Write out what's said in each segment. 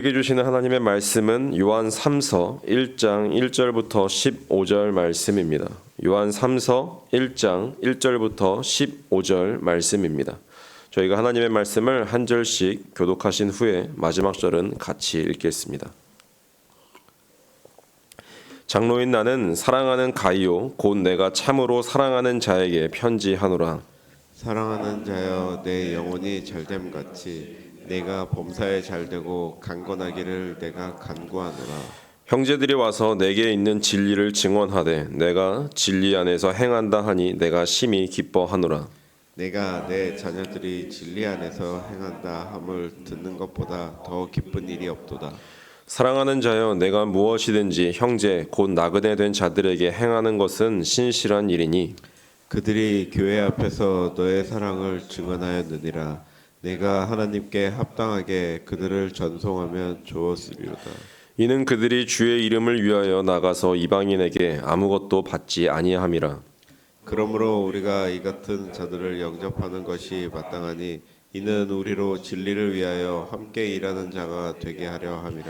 우리에게 주시는 하나님의 말씀은 요한 3서 1장 1절부터 15절 말씀입니다. 요한 3서 1장 1절부터 15절 말씀입니다. 저희가 하나님의 말씀을 한 절씩 교독하신 후에 마지막 절은 같이 읽겠습니다. 장로인 나는 사랑하는 가이오 곧 내가 참으로 사랑하는 자에게 편지하노라. 사랑하는 자여, 내 영혼이 잘됨 같이 내가 범사에 잘되고 강건하기를 내가 간구하노라. 형제들이 와서 내게 있는 진리를 증언하되 내가 진리 안에서 행한다 하니 내가 심히 기뻐하노라. 내가 내 자녀들이 진리 안에서 행한다 함을 듣는 것보다 더 기쁜 일이 없도다. 사랑하는 자여, 내가 무엇이든지 형제 곧 나그네 된 자들에게 행하는 것은 신실한 일이니 그들이 교회 앞에서 너의 사랑을 증언하였느니라. 내가 하나님께 합당하게 그들을 전송하면 좋았으리로다. 이는 그들이 주의 이름을 위하여 나가서 이방인에게 아무것도 받지 아니함이라. 그러므로 우리가 이 같은 자들을 영접하는 것이 마땅하니 이는 우리로 진리를 위하여 함께 일하는 자가 되게 하려 함이라.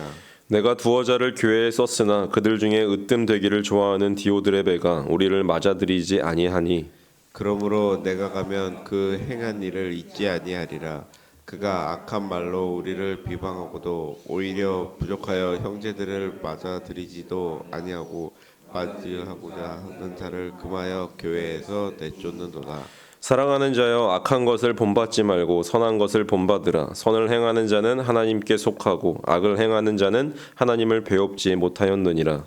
내가 두어 자를 교회에 썼으나 그들 중에 으뜸 되기를 좋아하는 디오드레베가 우리를 맞아들이지 아니하니 그러므로 내가 가면 그 행한 일을 잊지 아니하리라. 그가 악한 말로 우리를 비방하고도 오히려 부족하여 형제들을 맞아들이지도 아니하고 맞이하고자 하는 자를 금하여 교회에서 내쫓는도다. 사랑하는 자여, 악한 것을 본받지 말고 선한 것을 본받으라. 선을 행하는 자는 하나님께 속하고 악을 행하는 자는 하나님을 배웁지 못하였느니라.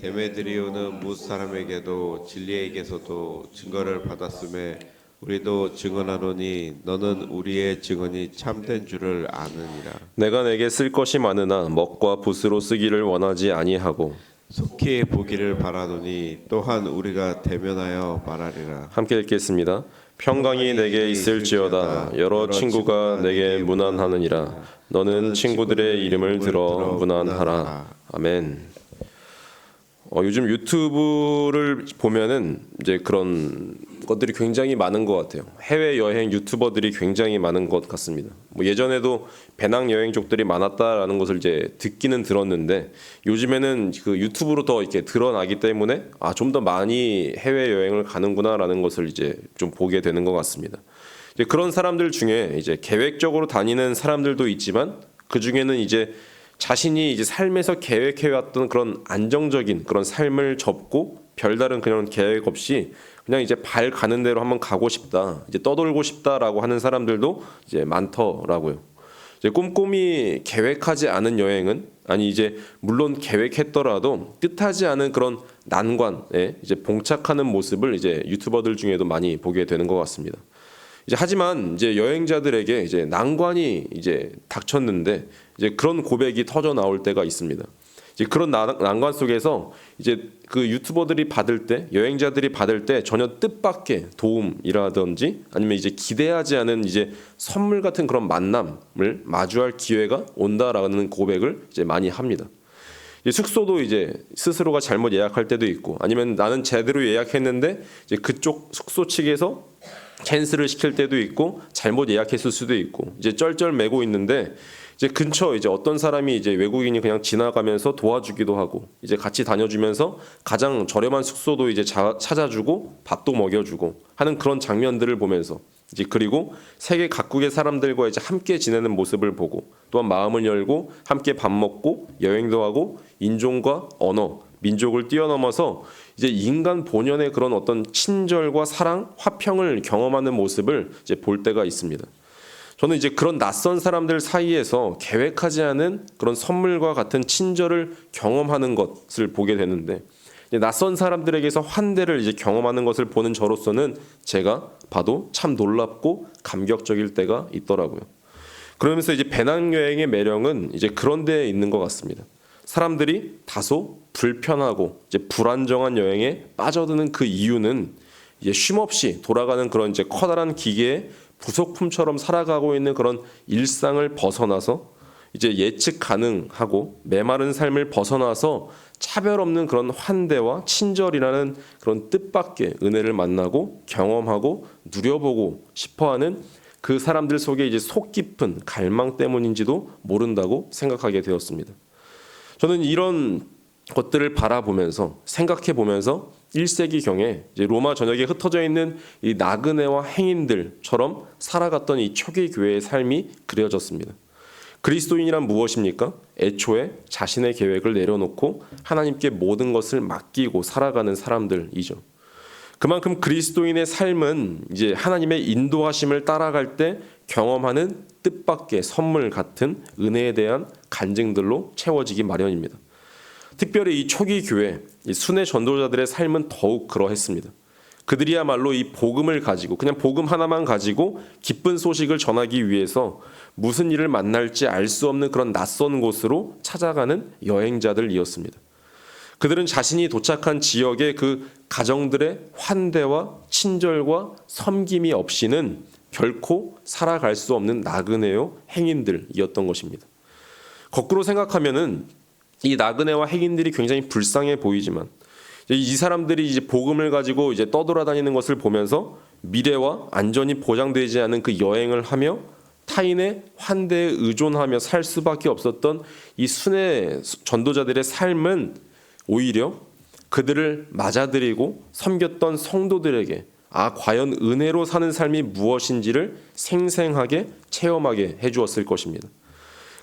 데메드리오는 뭇 사람에게도 진리에게서도 증거를 받았음에 우리도 증언하노니 너는 우리의 증언이 참된 줄을 아느니라. 내가 내게 쓸 것이 많으나 먹과 붓으로 쓰기를 원하지 아니하고 속히 보기를 바라노니 또한 우리가 대면하여 말하리라. 함께 읽겠습니다. 평강이 내게 있을지어다. 여러 친구가 내게 문안하느니라. 너는 친구들의 이름을 들어 문안하라. 아멘. 요즘 유튜브를 보면은 이제 그런 것들이 굉장히 많은 것 같아요. 해외 여행 유튜버들이 굉장히 많은 것 같습니다. 뭐 예전에도 배낭 여행족들이 많았다라는 것을 이제 듣기는 들었는데 요즘에는 그 유튜브로 더 이렇게 드러나기 때문에 좀 더 많이 해외 여행을 가는구나라는 것을 이제 좀 보게 되는 것 같습니다. 이제 그런 사람들 중에 이제 계획적으로 다니는 사람들도 있지만 그 중에는 이제 자신이 이제 삶에서 계획해왔던 그런 안정적인 그런 삶을 접고 별다른 그런 계획 없이 그냥 이제 발 가는 대로 한번 가고 싶다, 이제 떠돌고 싶다라고 하는 사람들도 이제 많더라고요. 이제 꼼꼼히 계획하지 않은 여행은 이제 물론 계획했더라도 뜻하지 않은 그런 난관에 이제 봉착하는 모습을 이제 유튜버들 중에도 많이 보게 되는 것 같습니다. 하지만 이제 여행자들에게 이제 난관이 이제 닥쳤는데 이제 그런 고백이 터져 나올 때가 있습니다. 이제 그런 난관 속에서 이제 그 유튜버들이 받을 때, 여행자들이 받을 때 전혀 뜻밖의 도움이라든지 아니면 이제 기대하지 않은 이제 선물 같은 그런 만남을 마주할 기회가 온다라는 고백을 이제 많이 합니다. 숙소도 이제 스스로가 잘못 예약할 때도 있고 아니면 나는 제대로 예약했는데 이제 그쪽 숙소 측에서 캔슬을 시킬 때도 있고 잘못 예약했을 수도 있고 이제 쩔쩔매고 있는데 이제 근처 이제 어떤 사람이 이제 외국인이 그냥 지나가면서 도와주기도 하고 이제 같이 다녀주면서 가장 저렴한 숙소도 이제 찾아주고 밥도 먹여주고 하는 그런 장면들을 보면서 이제 그리고 세계 각국의 사람들과 이제 함께 지내는 모습을 보고 또한 마음을 열고 함께 밥 먹고 여행도 하고 인종과 언어 민족을 뛰어넘어서 이제 인간 본연의 그런 어떤 친절과 사랑, 화평을 경험하는 모습을 이제 볼 때가 있습니다. 저는 이제 그런 낯선 사람들 사이에서 계획하지 않은 그런 선물과 같은 친절을 경험하는 것을 보게 되는데 낯선 사람들에게서 환대를 이제 경험하는 것을 보는 저로서는 제가 봐도 참 놀랍고 감격적일 때가 있더라고요. 그러면서 이제 배낭여행의 매력은 이제 그런 데에 있는 것 같습니다. 사람들이 다소 불편하고 이제 불안정한 여행에 빠져드는 그 이유는 이제 쉼없이 돌아가는 그런 이제 커다란 기계의 부속품처럼 살아가고 있는 그런 일상을 벗어나서 이제 예측 가능하고 메마른 삶을 벗어나서 차별 없는 그런 환대와 친절이라는 그런 뜻밖의 은혜를 만나고 경험하고 누려보고 싶어하는 그 사람들 속에 이제 속 깊은 갈망 때문인지도 모른다고 생각하게 되었습니다. 저는 이런 것들을 바라보면서 생각해 보면서 1세기경에 이제 로마 전역에 흩어져 있는 이 나그네와 행인들처럼 살아갔던 이 초기 교회의 삶이 그려졌습니다. 그리스도인이란 무엇입니까? 애초에 자신의 계획을 내려놓고 하나님께 모든 것을 맡기고 살아가는 사람들이죠. 그만큼 그리스도인의 삶은 이제 하나님의 인도하심을 따라갈 때 경험하는 뜻밖의 선물 같은 은혜에 대한 간증들로 채워지기 마련입니다. 특별히 이 초기 교회, 이 순회 전도자들의 삶은 더욱 그러했습니다. 그들이야말로 이 복음을 가지고 그냥 복음 하나만 가지고 기쁜 소식을 전하기 위해서 무슨 일을 만날지 알 수 없는 그런 낯선 곳으로 찾아가는 여행자들이었습니다. 그들은 자신이 도착한 지역의 그 가정들의 환대와 친절과 섬김이 없이는 결코 살아갈 수 없는 나그네요 행인들이었던 것입니다. 거꾸로 생각하면은 이 나그네와 행인들이 굉장히 불쌍해 보이지만 이 사람들이 이제 복음을 가지고 이제 떠돌아다니는 것을 보면서 미래와 안전이 보장되지 않은 그 여행을 하며 타인의 환대에 의존하며 살 수밖에 없었던 이 순회 전도자들의 삶은 오히려 그들을 맞아들이고 섬겼던 성도들에게 과연 은혜로 사는 삶이 무엇인지를 생생하게 체험하게 해주었을 것입니다.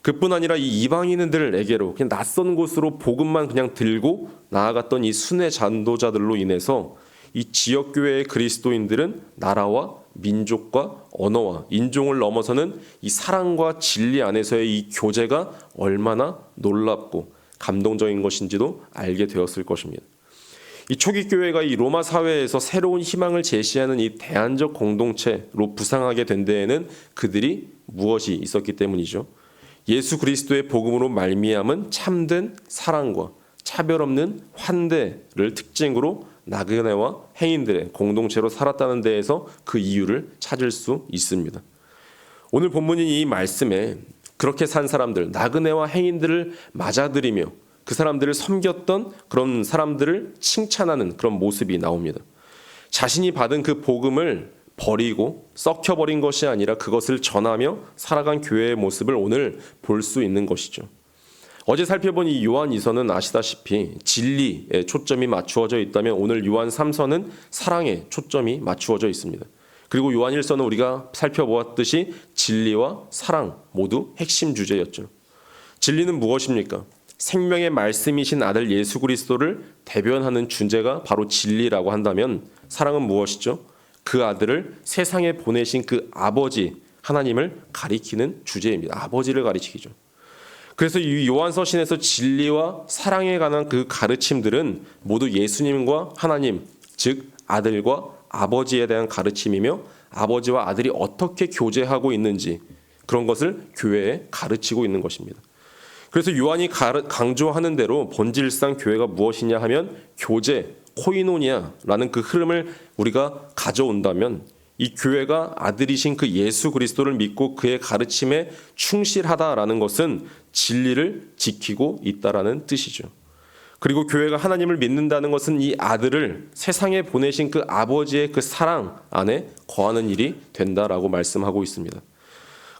그뿐 아니라 이 이방인들에게로 그냥 낯선 곳으로 복음만 그냥 들고 나아갔던 이 순회 전도자들로 인해서 이 지역교회의 그리스도인들은 나라와 민족과 언어와 인종을 넘어서는 이 사랑과 진리 안에서의 이 교제가 얼마나 놀랍고 감동적인 것인지도 알게 되었을 것입니다. 이 초기 교회가 이 로마 사회에서 새로운 희망을 제시하는 이 대안적 공동체로 부상하게 된 데에는 그들이 무엇이 있었기 때문이죠. 예수 그리스도의 복음으로 말미암은 참된 사랑과 차별 없는 환대를 특징으로 나그네와 행인들의 공동체로 살았다는 데에서 그 이유를 찾을 수 있습니다. 오늘 본문인 이 말씀에 그렇게 산 사람들, 나그네와 행인들을 맞아들이며 그 사람들을 섬겼던 그런 사람들을 칭찬하는 그런 모습이 나옵니다. 자신이 받은 그 복음을 버리고 썩혀버린 것이 아니라 그것을 전하며 살아간 교회의 모습을 오늘 볼 수 있는 것이죠. 어제 살펴본 이 요한 2서는 아시다시피 진리에 초점이 맞추어져 있다면 오늘 요한 3서는 사랑에 초점이 맞추어져 있습니다. 그리고 요한 1서는 우리가 살펴보았듯이 진리와 사랑 모두 핵심 주제였죠. 진리는 무엇입니까? 생명의 말씀이신 아들 예수 그리스도를 대변하는 주제가 바로 진리라고 한다면 사랑은 무엇이죠? 그 아들을 세상에 보내신 그 아버지 하나님을 가리키는 주제입니다. 아버지를 가리키죠. 그래서 이 요한서신에서 진리와 사랑에 관한 그 가르침들은 모두 예수님과 하나님, 즉 아들과 아버지에 대한 가르침이며 아버지와 아들이 어떻게 교제하고 있는지 그런 것을 교회에 가르치고 있는 것입니다. 그래서 요한이 강조하는 대로 본질상 교회가 무엇이냐 하면 교제, 코이노니아라는 그 흐름을 우리가 가져온다면 이 교회가 아들이신 그 예수 그리스도를 믿고 그의 가르침에 충실하다라는 것은 진리를 지키고 있다라는 뜻이죠. 그리고 교회가 하나님을 믿는다는 것은 이 아들을 세상에 보내신 그 아버지의 그 사랑 안에 거하는 일이 된다라고 말씀하고 있습니다.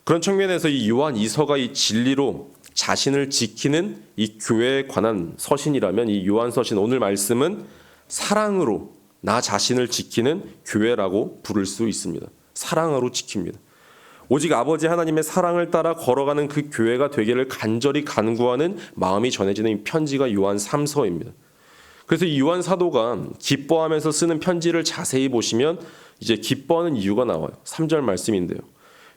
그런 측면에서 이 요한 2서가 이 진리로 자신을 지키는 이 교회에 관한 서신이라면 이 요한 서신 오늘 말씀은 사랑으로 나 자신을 지키는 교회라고 부를 수 있습니다. 사랑으로 지킵니다. 오직 아버지 하나님의 사랑을 따라 걸어가는 그 교회가 되기를 간절히 간구하는 마음이 전해지는 이 편지가 요한 3서입니다. 그래서 이 요한 사도가 기뻐하면서 쓰는 편지를 자세히 보시면 이제 기뻐하는 이유가 나와요. 3절 말씀인데요.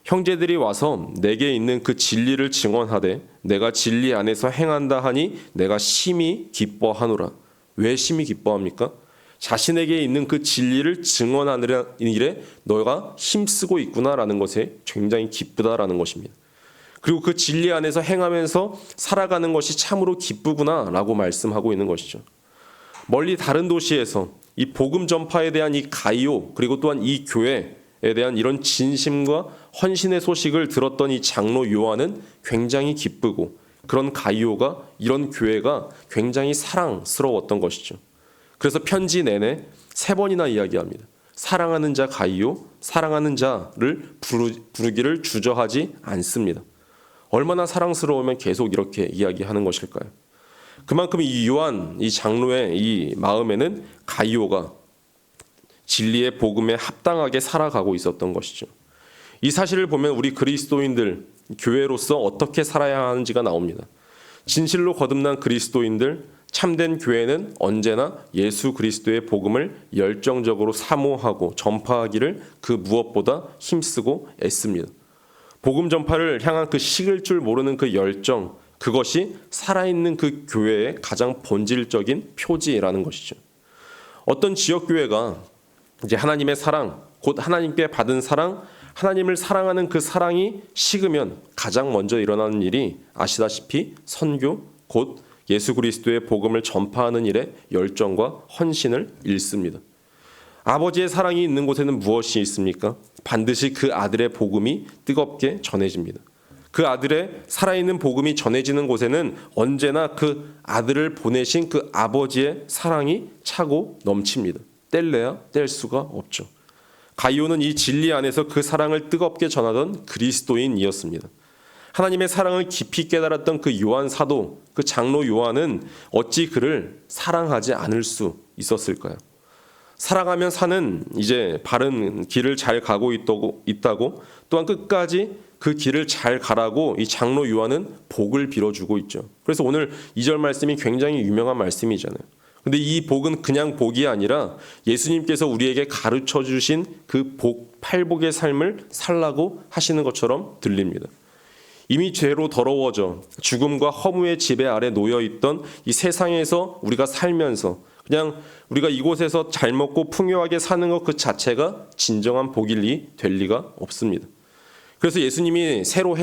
형제들이 와서 내게 있는 그 진리를 증언하되 내가 진리 안에서 행한다 하니 내가 심히 기뻐하노라. 왜 심히 기뻐합니까? 자신에게 있는 그 진리를 증언하는 일에 너가 힘쓰고 있구나라는 것에 굉장히 기쁘다라는 것입니다. 그리고 그 진리 안에서 행하면서 살아가는 것이 참으로 기쁘구나라고 말씀하고 있는 것이죠. 멀리 다른 도시에서 이 복음 전파에 대한 이 가이오 그리고 또한 이 교회에 대한 이런 진심과 헌신의 소식을 들었던 이 장로 요한은 굉장히 기쁘고 그런 가이오가 이런 교회가 굉장히 사랑스러웠던 것이죠. 그래서 편지 내내 3번이나 이야기합니다. 사랑하는 자 가이오, 사랑하는 자를 부르기를 주저하지 않습니다. 얼마나 사랑스러우면 계속 이렇게 이야기하는 것일까요? 그만큼 이 요한, 이 장로의 이 마음에는 가이오가 진리의 복음에 합당하게 살아가고 있었던 것이죠. 이 사실을 보면 우리 그리스도인들, 교회로서 어떻게 살아야 하는지가 나옵니다. 진실로 거듭난 그리스도인들, 참된 교회는 언제나 예수 그리스도의 복음을 열정적으로 사모하고 전파하기를 그 무엇보다 힘쓰고 애씁니다. 복음 전파를 향한 그 식을 줄 모르는 그 열정, 그것이 살아있는 그 교회의 가장 본질적인 표지라는 것이죠. 어떤 지역교회가 이제 하나님의 사랑, 곧 하나님께 받은 사랑, 하나님을 사랑하는 그 사랑이 식으면 가장 먼저 일어나는 일이 아시다시피 선교, 곧 예수 그리스도의 복음을 전파하는 일에 열정과 헌신을 잃습니다. 아버지의 사랑이 있는 곳에는 무엇이 있습니까? 반드시 그 아들의 복음이 뜨겁게 전해집니다. 그 아들의 살아있는 복음이 전해지는 곳에는 언제나 그 아들을 보내신 그 아버지의 사랑이 차고 넘칩니다. 뗄래야 뗄 수가 없죠. 가이오는 이 진리 안에서 그 사랑을 뜨겁게 전하던 그리스도인이었습니다. 하나님의 사랑을 깊이 깨달았던 그 요한 사도, 그 장로 요한은 어찌 그를 사랑하지 않을 수 있었을까요? 사랑하면 사는 이제 바른 길을 잘 가고 있다고 또한 끝까지 그 길을 잘 가라고 이 장로 요한은 복을 빌어주고 있죠. 그래서 오늘 2절 말씀이 굉장히 유명한 말씀이잖아요. 근데 이 복은 그냥 복이 아니라 예수님께서 우리에게 가르쳐 주신 그 복, 팔복의 삶을 살라고 하시는 것처럼 들립니다. 이미 죄로 더러워져 죽음과 허무의 지배 아래 놓여 있던 이 세상에서 우리가 살면서 그냥 우리가 이곳에서 잘 먹고 풍요하게 사는 것 그 자체가 진정한 복일 될 리가 없습니다. 그래서 예수님이 새로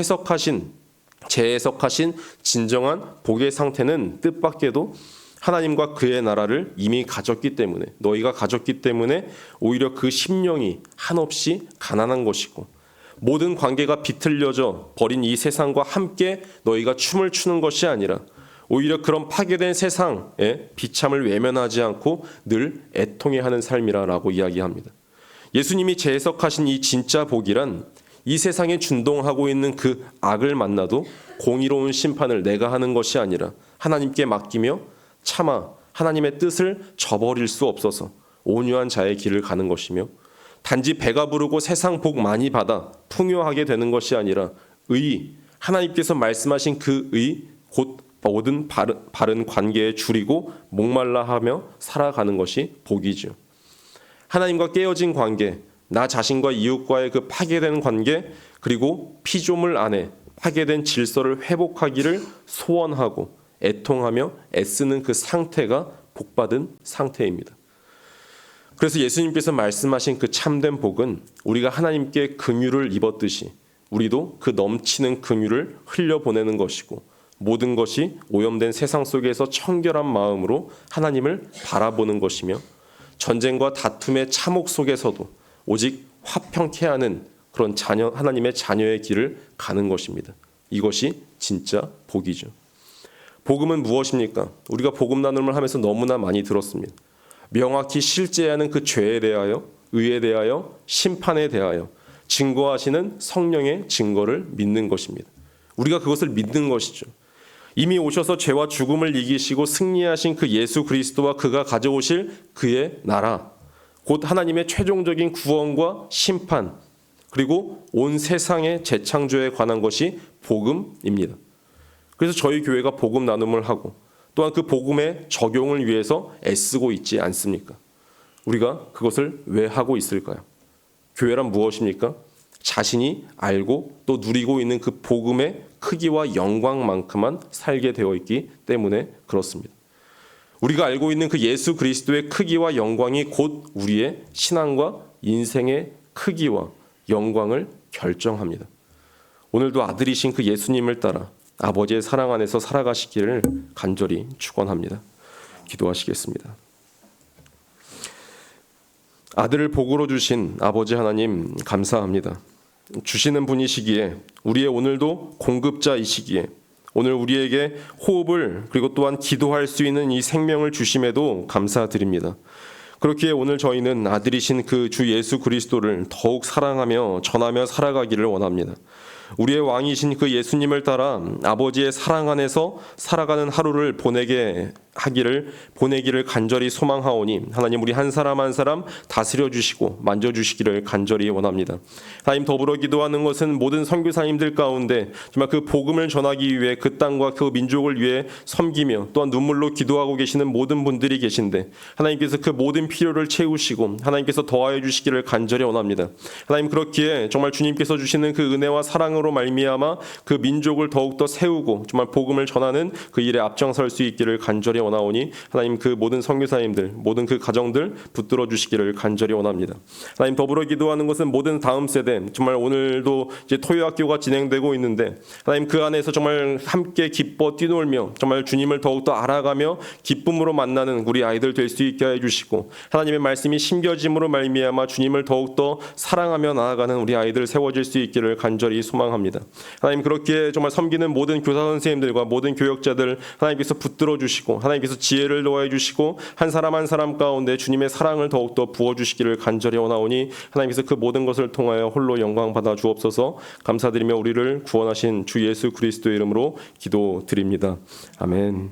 재해석하신 진정한 복의 상태는 뜻밖에도 하나님과 그의 나라를 이미 가졌기 때문에, 너희가 가졌기 때문에 오히려 그 심령이 한없이 가난한 것이고, 모든 관계가 비틀려져 버린 이 세상과 함께 너희가 춤을 추는 것이 아니라 오히려 그런 파괴된 세상의 비참을 외면하지 않고 늘 애통해하는 삶이라고 이야기합니다. 예수님이 재해석하신 이 진짜 복이란 이 세상에 준동하고 있는 그 악을 만나도 공의로운 심판을 내가 하는 것이 아니라 하나님께 맡기며 차마 하나님의 뜻을 저버릴 수 없어서 온유한 자의 길을 가는 것이며, 단지 배가 부르고 세상 복 많이 받아 풍요하게 되는 것이 아니라 하나님께서 말씀하신 그 곧 모든 바른 관계에 줄이고 목말라 하며 살아가는 것이 복이죠. 하나님과 깨어진 관계, 나 자신과 이웃과의 그 파괴된 관계, 그리고 피조물 안에 파괴된 질서를 회복하기를 소원하고 애통하며 애쓰는 그 상태가 복받은 상태입니다. 그래서 예수님께서 말씀하신 그 참된 복은 우리가 하나님께 긍휼을 입었듯이 우리도 그 넘치는 긍휼을 흘려보내는 것이고, 모든 것이 오염된 세상 속에서 청결한 마음으로 하나님을 바라보는 것이며, 전쟁과 다툼의 참혹 속에서도 오직 화평케 하는 그런 하나님의 자녀의 길을 가는 것입니다. 이것이 진짜 복이죠. 복음은 무엇입니까? 우리가 복음 나눔을 하면서 너무나 많이 들었습니다. 명확히 실제하는 그 죄에 대하여, 의에 대하여, 심판에 대하여 증거하시는 성령의 증거를 믿는 것입니다. 우리가 그것을 믿는 것이죠. 이미 오셔서 죄와 죽음을 이기시고 승리하신 그 예수 그리스도와 그가 가져오실 그의 나라, 곧 하나님의 최종적인 구원과 심판, 그리고 온 세상의 재창조에 관한 것이 복음입니다. 그래서 저희 교회가 복음 나눔을 하고 또한 그 복음의 적용을 위해서 애쓰고 있지 않습니까? 우리가 그것을 왜 하고 있을까요? 교회란 무엇입니까? 자신이 알고 또 누리고 있는 그 복음의 크기와 영광만큼만 살게 되어 있기 때문에 그렇습니다. 우리가 알고 있는 그 예수 그리스도의 크기와 영광이 곧 우리의 신앙과 인생의 크기와 영광을 결정합니다. 오늘도 아들이신 그 예수님을 따라 아버지의 사랑 안에서 살아가시기를 간절히 축원합니다. 기도하시겠습니다. 아들을 복으로 주신 아버지 하나님 감사합니다. 주시는 분이시기에, 우리의 오늘도 공급자이시기에, 오늘 우리에게 호흡을 그리고 또한 기도할 수 있는 이 생명을 주심에도 감사드립니다. 그렇기에 오늘 저희는 아들이신 그 주 예수 그리스도를 더욱 사랑하며 전하며 살아가기를 원합니다. 우리의 왕이신 그 예수님을 따라 아버지의 사랑 안에서 살아가는 하루를 보내기를 간절히 소망하오니 하나님 우리 한 사람 한 사람 다스려 주시고 만져 주시기를 간절히 원합니다. 하나님 더불어 기도하는 것은 모든 선교사님들 가운데 정말 그 복음을 전하기 위해 그 땅과 그 민족을 위해 섬기며 또한 눈물로 기도하고 계시는 모든 분들이 계신데 하나님께서 그 모든 필요를 채우시고 하나님께서 더하여 주시기를 간절히 원합니다. 하나님 그렇기에 정말 주님께서 주시는 그 은혜와 사랑으로 말미암아 그 민족을 더욱더 세우고 정말 복음을 전하는 그 일에 앞장설 수 있기를 간절히 원하오니 하나님 그 모든 선교사님들 모든 그 가정들 붙들어 주시기를 간절히 원합니다. 하나님 더불어 기도하는 것은 모든 다음 세대 정말 오늘도 이제 토요학교가 진행되고 있는데 하나님 그 안에서 정말 함께 기뻐 뛰놀며 정말 주님을 더욱더 알아가며 기쁨으로 만나는 우리 아이들 될 수 있게 해주시고 하나님의 말씀이 심겨짐으로 말미암아 주님을 더욱더 사랑하며 나아가는 우리 아이들 세워질 수 있기를 간절히 소망합니다. 하나님 그렇게 정말 섬기는 모든 교사 선생님들과 모든 교역자들 하나님께서 붙들어 주시고 하나님께서 지혜를 더해 주시고 한 사람 한 사람 가운데 주님의 사랑을 더욱더 부어 주시기를 간절히 원하오니 하나님께서 그 모든 것을 통하여 홀로 영광 받아 주옵소서. 감사드리며 우리를 구원하신 주 예수 그리스도의 이름으로 기도드립니다. 아멘.